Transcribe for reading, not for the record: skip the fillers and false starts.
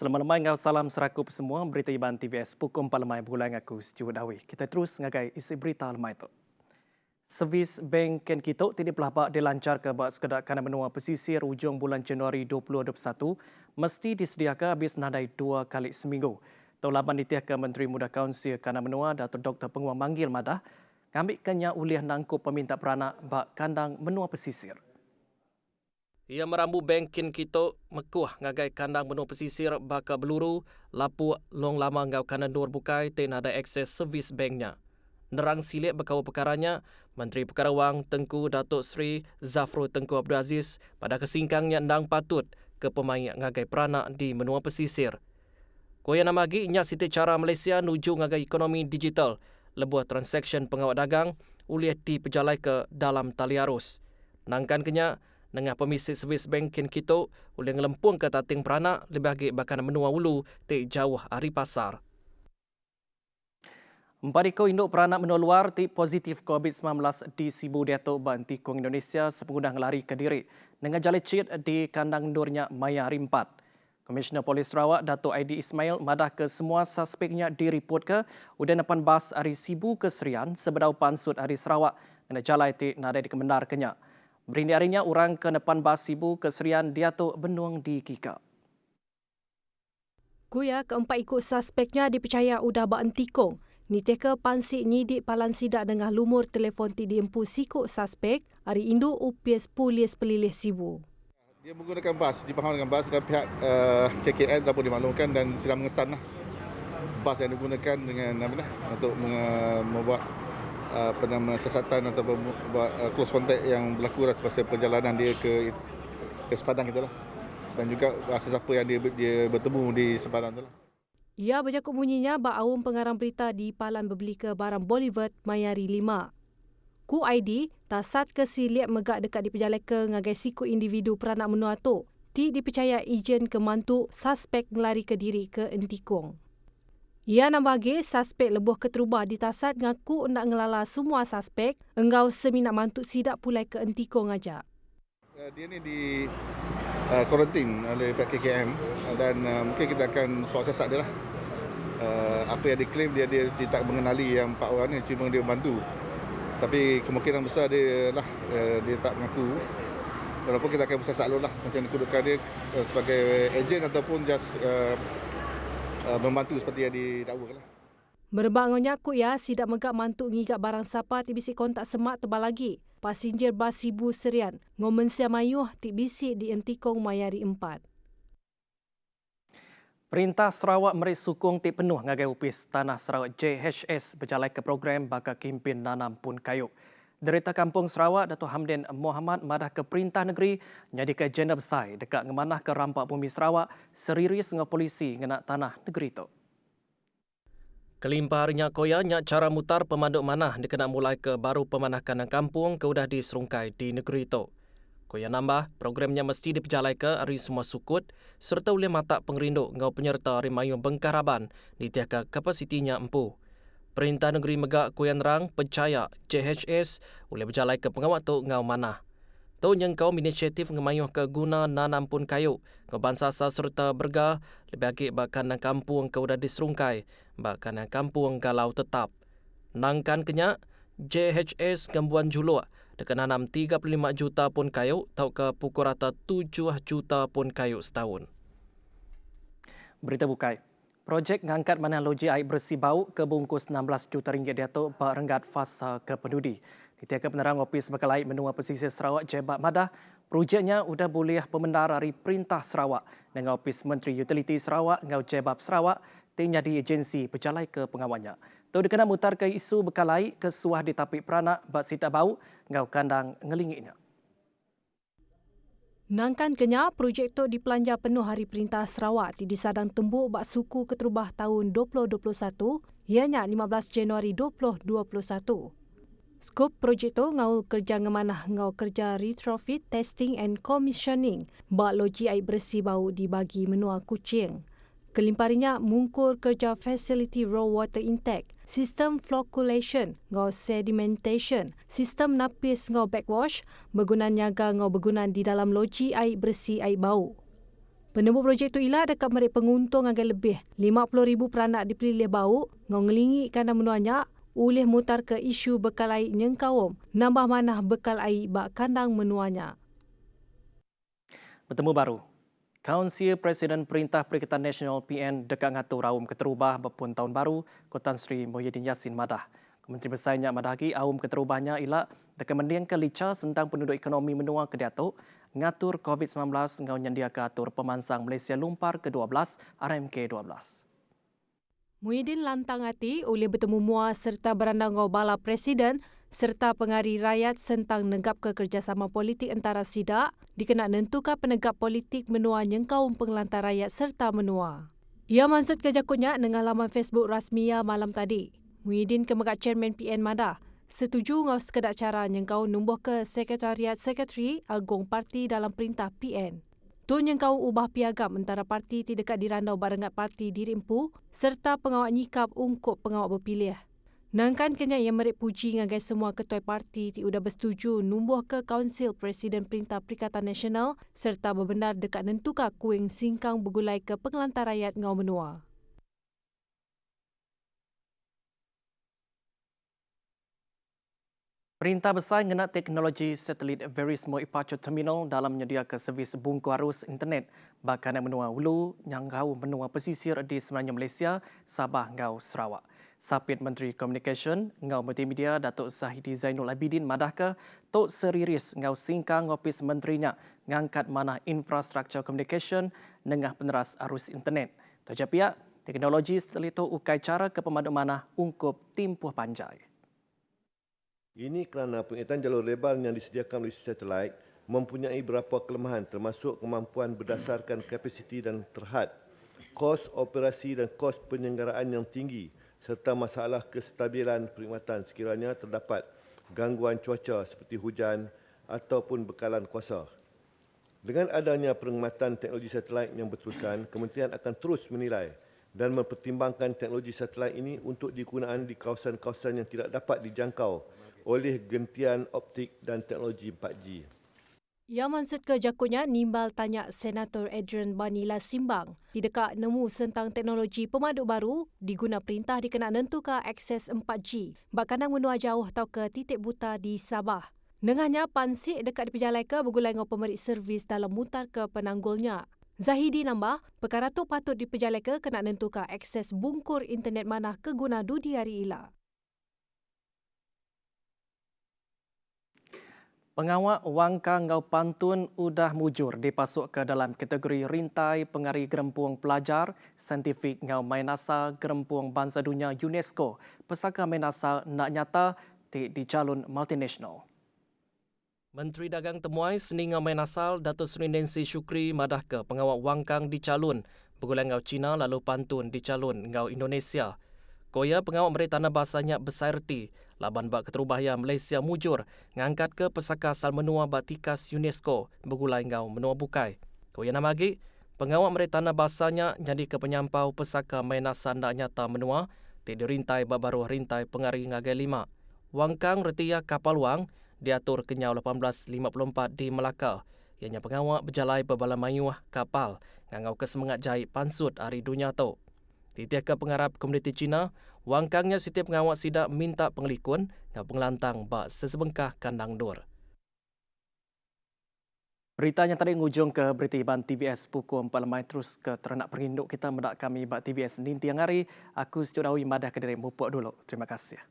Selamat lemai ngau salam serakup semua berita Iban TVS pukul 4 lemai bulan aku Stuart Dawi. Kita terus ngagai isi berita lemai itu. Servis bank Ken Kito tidak pelabak dilancar ke bak sekedar kerana menua pesisir ujung bulan Januari 2021 mesti disediakan habis nadai 2 kali seminggu. Tolaban ditiak ke Menteri Muda Kaunsil kerana menua Datuk Dr. Penguang Manggil Madah ngambil kenya uliah nangkup peminta peranak bak kandang menua pesisir. Ia merambu bankin kita mekuah ngagai kandang benua pesisir baka beluru lapu long lama ngau kanan dur bukai ten ada akses servis banknya. Nerang silik berkawal perkaranya, Menteri Perkara Wang Tengku Datuk Seri Zafrul Tengku Abdul Aziz pada kesingkangnya ndang patut ke pemain ngagai peranak di benua pesisir. Koya namagi nya siti cara Malaysia nuju ngagai ekonomi digital, lebuah transaksi pengawal dagang uliah dipejalai ke dalam tali arus. Nangkan kenya dengan pemisik servis bankin kita boleh ngelempung ke tating peranak lebih bagi bahkan menua ulu tik jauh hari pasar. Empadiko induk peranak menua luar tik positif COVID-19 di Sibu Datuk Bantikong Indonesia sepengundang lari ke diri dengan jali cit di kandang ndurnya Maya Hari 4. Komisioner Polis Sarawak Datuk Aidi Ismail madah ke semua suspeknya direport ke udah depan bas hari Sibu ke Serian sebedau pansut hari Sarawak dengan jalai tik nada di Kemendar kenyak. Berindi harinya orang ke depan bas Sibu ke Serian Diatuk Benuang di Kika. Kuya keempat ikut suspeknya dipercaya udah berentikong. Ni teka pansik nyidik palan sidak dengan lumur telefon ti diempu sikuk suspek hari induk UPS Polis Pelilih Sibu. Dia menggunakan bas, dipaham dengan bas dan pihak KKN dapat dimaklumkan dan sedang mengesan bas yang digunakan dengan untuk membuat siasatan atau close contact yang berlaku semasa perjalanan dia ke sempadan kita lah. Dan juga sesiapa yang dia bertemu di sempadan tu lah. Ia bercakap bunyinya bak awam pengarang berita di Palan berbeli ke barang Bollywood Mayari 5. Ku ID tasat ke siliap megak dekat diperjalai ke ngagai siku individu peranak menua tu. Ti dipercaya ejen ke mantuk suspek ngelari ke diri ke Entikong. Ia nak bagi suspek lebuh keterubah ditasat ngaku nak ngelala semua suspek engkau seminat mantuk sidak pulai ke Entikong aja. Dia ni di kuarantin oleh pihak KKM dan mungkin kita akan soal siasat dia lah. Apa yang diklaim dia tak mengenali yang 4 orang ni, cuma dia membantu. Tapi kemungkinan besar dia tak mengaku. Walaupun kita akan bersiasat dulu lah macam kedudukan dia sebagai ejen ataupun just membantu seperti yang didakwakan lah. Berbangun nyakut ya, sidak megak mantuk ngigap barang siapa ti bisik kontak semak tebal lagi. Pasinjer bas Sibu Serian, ngomen sia mayuh ti bisik di Entikong Mayari 4. Perintah Sarawak meri sukung ti penuh ngagai upis tanah Sarawak JHS berjalai ke program bakal kempen nanam pun kayu. Derita Kampung Sarawak Datuk Hamdin Muhammad madah ke perintah negeri nyadi ke agenda besar dekat ngemanah ke rampak bumi Sarawak seriris dengan polisi ngena tanah negeri itu. Kelimpah harinya koya nyak cara mutar pemandu manah dikena mulai ke baru pemanah kandang kampung ke udah diserungkai di negeri itu. Koya nambah, programnya mesti diperjalai ke hari semua sukut serta oleh mata pengerinduk ngau penyerta Rimayung Bengkaraban di tiaka kapasitinya empu. Perintah negeri megak Kuyan Rang percaya JHS boleh berjalai ke pengawat tu ngau manah. Tau yang kaum inisiatif ngemayuh ke guna nanam pun kayu, ngebansasa serta berga, lebih lagi bahkan kampung ke udah diserungkai, bahkan kampung galau tetap. Nangkan kenyak, JHS gambuan juluk, dekat nanam 35 juta pun kayu, tau ke pukul rata 7 juta pun kayu setahun. Berita bukai. Projek ngangkat manalogi air bersih bau ke bungkus 16 juta ringgit Datuk bak renggat fasa ke pendudi. Di tiaka penerang Opis Bakal Air Menua Pesisir Sarawak Jebat Madah, projeknya sudah boleh pemendar dari Perintah Sarawak dengan Opis Menteri Utiliti Sarawak ngau Jebab Sarawak tinggal di agensi berjalai ke pengawalnya. Tahu dikena mutar ke isu Bakal Air ke suah di tapik peranak bak sita bau ngau kandang ngelingitnya. Nangkan kenya projek tu dipelanja penuh hari Perintah Sarawak di disadang tembuk bak suku keterubah tahun 2021 ianya 15 Januari 2021. Skop projek tu ngau kerja ngemanah ngau kerja retrofit testing and commissioning bak loji air bersih bau dibagi menua Kuching. Kelimparinya mungkur kerja facility raw water intake, sistem flocculation ngau sedimentation, sistem napis ngau backwash, bergunan nyaga ngau bergunan di dalam loji air bersih air bau. Penemu projek tu ialah dekat merik penguntung agak lebih 50,000 peranak dipilih bau, ngelingi kandang menuanya, ulih mutar ke isu bekal air nyengkawum, nambah manah bekal air bak kandang menuanya. Bertemu baru. Kaunsil Presiden Perintah Perikatan Nasional PN dekat ngatur raum keterubah berpun tahun baru, Ketan Sri Muhyiddin Yassin Madah. Menteri Besarnya Madagi aum keterubahnya ialah dekat mendiang ke lica tentang penduduk ekonomi menua ke Datuk, ngatur COVID-19 ngau nyandia ke atur pemansang Malaysia Lumpar ke-12 RMK 12. Muhyiddin lantang hati oleh bertemu mua serta berandang ngau bala Presiden serta pengari rakyat tentang negap ke kerjasama politik antara sidak dikena nentukan penegap politik menua nyengkaum pengelantar rakyat serta menua. Ia maksud ke jakutnya dengan laman Facebook rasminya malam tadi. Muhyiddin kemegat Chairman PN Madah setuju ngau sekedar cara nyengkau numbuh ke Sekretari Agung Parti dalam perintah PN. Tu nyengkau ubah piagam antara parti ti dekat dirandau barengat parti dirimpu serta pengawal nyikap ungkup pengawal berpilih. Nangkan kenya yang merik puji ngagai semua ketua parti ti udah bersetuju numbuh ke Kaunsil Presiden Perintah Perikatan Nasional serta berbenar dekat nentuka kuing singkang bergulai ke pengelantar rakyat ngau menua. Perintah besar mengenai teknologi satelit Verismo Departure Terminal dalam menyediakan servis bungku arus internet bahkan menua hulu yang ngau menua pesisir di semenanjung Malaysia, Sabah ngau Sarawak. Sapit Menteri Komunikasi ngau Multimedia Datuk Zahidi Zainul Abidin madah ke Tok Seriris ngau singkang ofis menterinya ngangkat manah infrastruktur komunikasi nengah peneras arus internet. Terjapiak, teknologi satelit itu ukai cara ke pemaduk manah ungkup timpuh panjai. Ini kerana pengiritan jalur lebar yang disediakan oleh satelit mempunyai beberapa kelemahan termasuk kemampuan berdasarkan kapasiti dan terhad, kos operasi dan kos penyelenggaraan yang tinggi serta masalah kestabilan perkhidmatan sekiranya terdapat gangguan cuaca seperti hujan ataupun bekalan kuasa. Dengan adanya perkhidmatan teknologi satelit yang berterusan, Kementerian akan terus menilai dan mempertimbangkan teknologi satelit ini untuk digunakan di kawasan-kawasan yang tidak dapat dijangkau oleh gentian optik dan teknologi 4G. Ia maksud ke jakutnya nimbal tanya Senator Adrian Banila Simbang di dekat nemu tentang teknologi pemaduk baru diguna perintah dikena nentukan akses 4G bakkanang menua jauh atau ke titik buta di Sabah. Nengahnya pansik dekat di pejalai ke bergulai dengan pemerik servis dalam mutar ke penanggulnya. Zahidi nambah, perkara tu patut dipejalai ke kena nentukan akses bungkur internet manah ke guna dudi hari ila. Pengawal Wangka Ngau Pantun udah mujur dipasuk ke dalam kategori rintai pengari gerempuang pelajar saintifik Ngau Mainasa Gerempuang Bangsa Dunia UNESCO. Pesaka Mainasa nak nyata di calon multinasional. Menteri Dagang Temuai Seni Ngau Mainasal Datuk Seri Nancy Shukri madah ke pengawal Wangkang dicalon bergulai Ngau Cina lalu Pantun dicalon Ngau Indonesia. Koya pengawal mereka tanah bahasanya besairti laban bak keterubahaya Malaysia mujur ngangkat ke pesaka asal menua batikas UNESCO bergulai ngau menua bukai. Koya nama lagi pengawal mereka tanah bahasanya jadi ke penyampau pesaka Mainasa nak nyata menua tidak rintai baru rintai pengari ngagai 5. Wangkang retia kapal wang diatur kenyau 1854 di Melaka. Ianya pengawal berjalai berbala mayuah kapal ngangau ke semangat jahit pansut hari dunia tu. Titiaka pengarap komuniti Cina, wangkangnya setiap pengawal sidak minta pengelikun dan pengelantang bak sesebengkah kandang dur. Beritanya tadi ngujung ke berita Iban TVS pukul 4 lemai terus ke terenak perinduk kita mendak kami bak TVS Ninti yang hari. Aku Setiu Dawi madah ke diri mupuk dulu. Terima kasih.